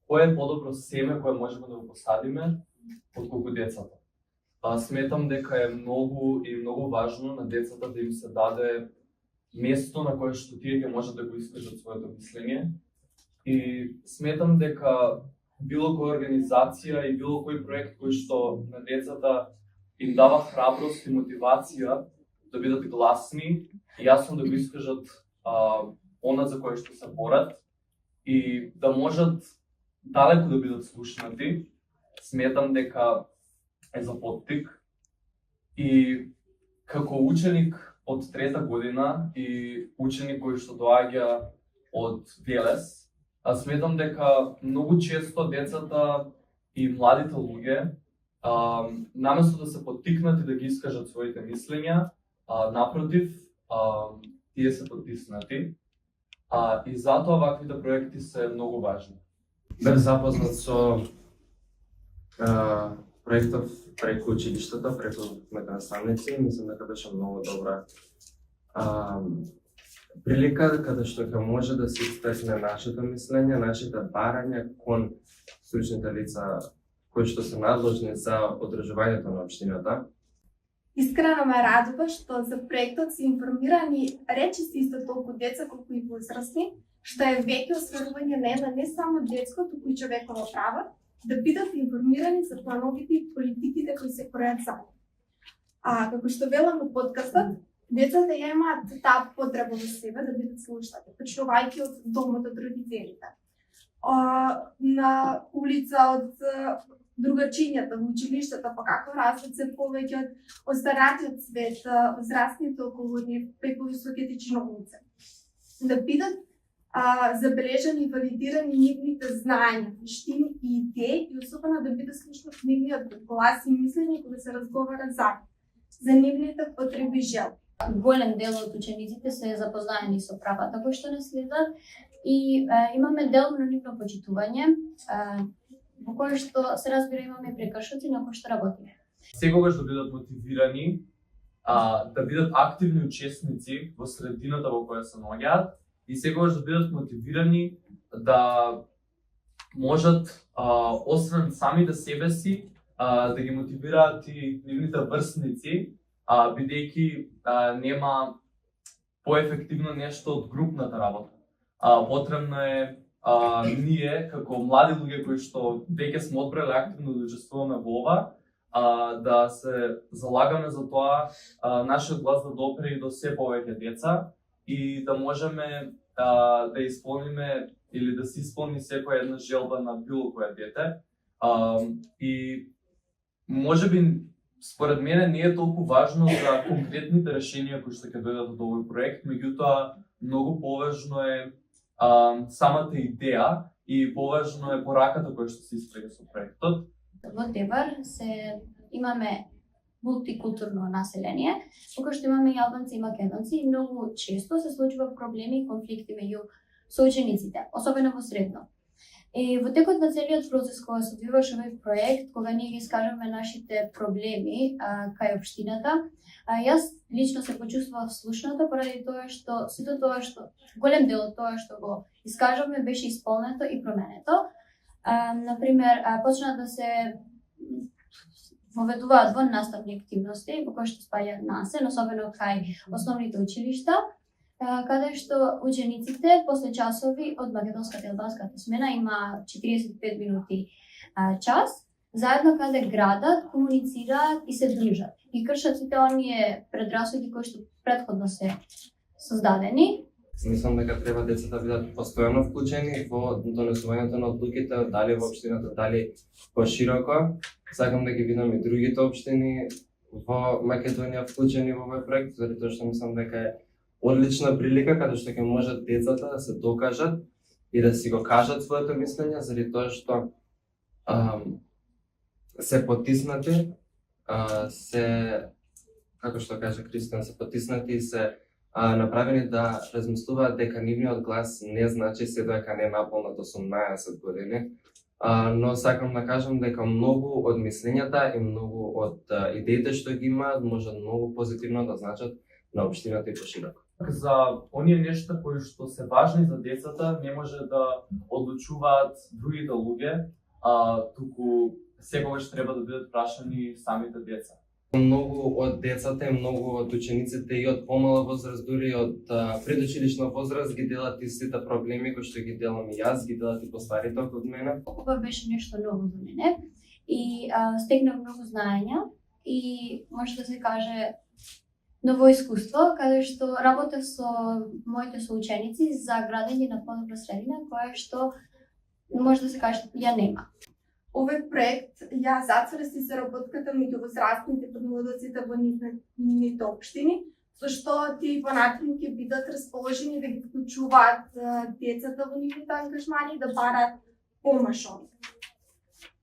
кој е подобро семе кое можеме да го посадиме отколку децата. Сметам дека е многу важно на децата да им се даде место на кое што тие ќе можат да го искажат своето мислење. И сметам дека било која организација и било кој проект кој што на децата им дава храброст и мотивација да бидат гласни и јасно да го искажат она за кое што се борат и да можат далеку да бидат слушнати, сметам дека е за поттик. И како ученик од трета година и ученик кој што доаѓа од Велес, сметам дека многу често децата и младите луѓе наместо да се поттикнати да ги искажат своите мислења, напротив, тие се потиснати. И затоа ваквите проекти се многу важни. Бев запознат со проектов преку училиштата, преку моите наставници, мислам дека беше многу добра прилика каде што ќе може да се истакне нашето мислење, нашите барања кон стручните лица кои што се надложни за одржувањето на општината. Искрено ме радува што за проектот се информирани речиси исто толку деца колку и возрастни, што е веќе осварување на не само детско, туку и човеково право, да бидат информирани за плановите и политиките кои се кројат за нив. Како што велам во подкастот, децата ја имаат таа потреба во себе да бидат слушнати, почнувајќи од домот, од родителите, на улица од другачињата, во училиштата, па како растат се повеќе од остаратиот свет, возрастните околу нив, преку високите чиновници. Да бидат забележани и валидирани нивните знаења, вештини и идеи и особено да биде слушнат нивниот глас и мислење кога се разговара за нивните потреби и желби. Голем дел од учениците се запознаени со правата кои што не следат и имаме делно нивно почитување, во кое што се разбира имаме прекршоци на кои што работиме. Секогаш да бидат мотивирани, да бидат активни учесници во средината во која се наоѓаат и секогаш да бидат мотивирани да можат, освен самите себе си, да ги мотивираат и нивните врсници, бидејќи нема поефективно нешто од групната работа. Потребно е ние, како млади луѓе кои што веќе сме одбрали активно да учествуваме во ова, да се залагаме за тоа нашиот глас да допре и до се повеќе деца и да можеме да исполниме или да се исполни секоја една желба на било која дете. И можеби според мене не е толку важно за конкретните решенија кои што ќе дојдат од овој проект, меѓутоа многу поважно е самата идеја и поважно е пораката која што се испрега со проектот. Во Девар имаме мултикултурно население, во кој што имаме и албанци и македонци и многу често се случува проблеми и конфликти меѓу соучениците, особено во средно. И во текот на целиот процес кога се одвиваше овој проект, кога ние ги искажаме нашите проблеми кај општината, јас лично се почувствував слушната поради тоа што сето тоа што голем дел од тоа што го искажавме беше исполнето и променето. Например, почна да се воведуваат во наставни активности во кои што спаѓаат насен, особено кај основните училишта, каде што учениците после часови од македонската и албанската смена има 45 минути час, заедно каде градат, комуницираат и се дружат и кршат сите оние предрасуди кои што претходно се создадени. Мислам дека треба децата бидат постојано вклучени во донесувањето на одлуките, дали во општината, дали пошироко. Сакам да ги видам и другите општини во Македонија вклучени во овој проект, заради тоа што мислам дека е одлична прилика каде што ќе можат децата да се докажат и да си го кажат своето мислење, заради тоа што се потиснати, како што кажа Кристијан, се потиснати и се направени да размислуваат дека нивниот глас не значи се дека не наполнат 18 години, но сакам да кажам дека многу од мислењата и многу од идеите што ги имаат можат многу позитивно да значат на општината и пошироко. За оние нешта кои што се важни за децата, не може да одлучуваат другите луѓе, туку секогаш треба да бидат прашани самите деца. Многу од децата и многу од учениците и од помала возраст, дури од предучилишна возраст ги делат истите проблеми кои што ги делам и јас, ги делат и постарите од мене. Ова беше нешто ново за мене и стегнав многу знаења и може да се каже ново искуство, каде што работев со моите соученици за градење на подобра средина, која што може да се каже ја нема. Овој проект ја зацврсти соработката меѓу возрастните подмладоците во нивните општини, со што тие понатаму ќе бидат расположени да ги вклучуваат децата во нивните ангажмани и да бараат помош од нив.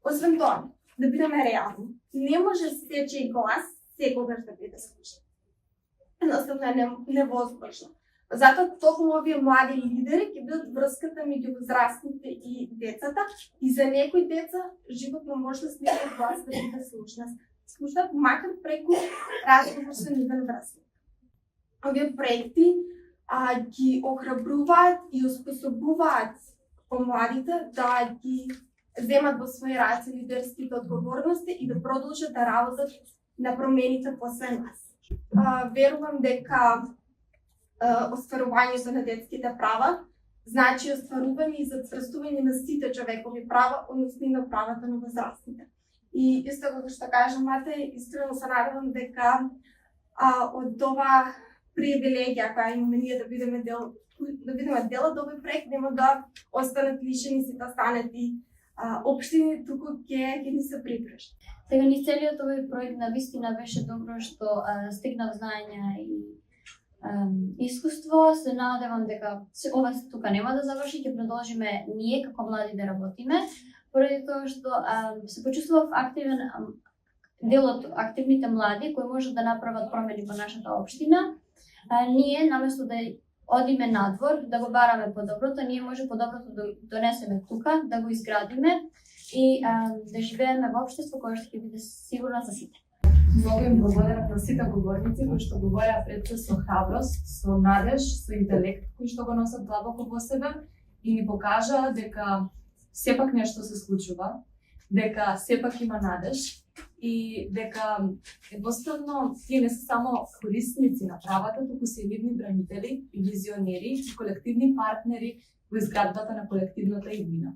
Освен тоа, да бидеме реални, не може сечеј глас секогаш да биде слушан. Едноставно е невозможно. Затоа токму овие млади лидери ќе бидат врската меѓу возрастните и децата и за некои деца животно можност нивниот глас да биде слушнат макар преку разговор со нивен врсник. Овие проекти ги охрабруваат и успособуваат помладите да ги земат во своји раце лидерските одговорности и да продолжат да работат на промените после нас. Верувам дека остварувањето на детските права значи остварување и зацврстување на сите човекови права, односно и на правата на возрастните. И исто како што кажа Матеј, искрено се надевам дека од ова привилегија која имаме ние да бидеме дел од овој проект, нема да останат лишени сите останати општини, туку ќе ни се придружат. Сега ни целиот овој проект навистина беше добро што стигнав знаења и искуство. Се надевам дека ова тука нема да заврши, ќе продолжиме ние како млади да работиме, поради тоа што се почувствував активен дел од активните млади кои може да направат промени во нашата општина. Ние наместо да одиме надвор, да го бараме подоброто, ние може подоброто да донесеме тука, да го изградиме и да живееме во општество кое што ќе биде сигурно за сите. Многу им благодарам на сите говорници кои што говореа пред се со храброст, со надеж, со интелект кој што го носат длабоко во себе и ни покажаа дека сепак нешто се случува, дека сепак има надеж и дека едноставно тие не се само корисници на правата, туку се видни бранители и визионери и колективни партнери во изградбата на колективната иднина.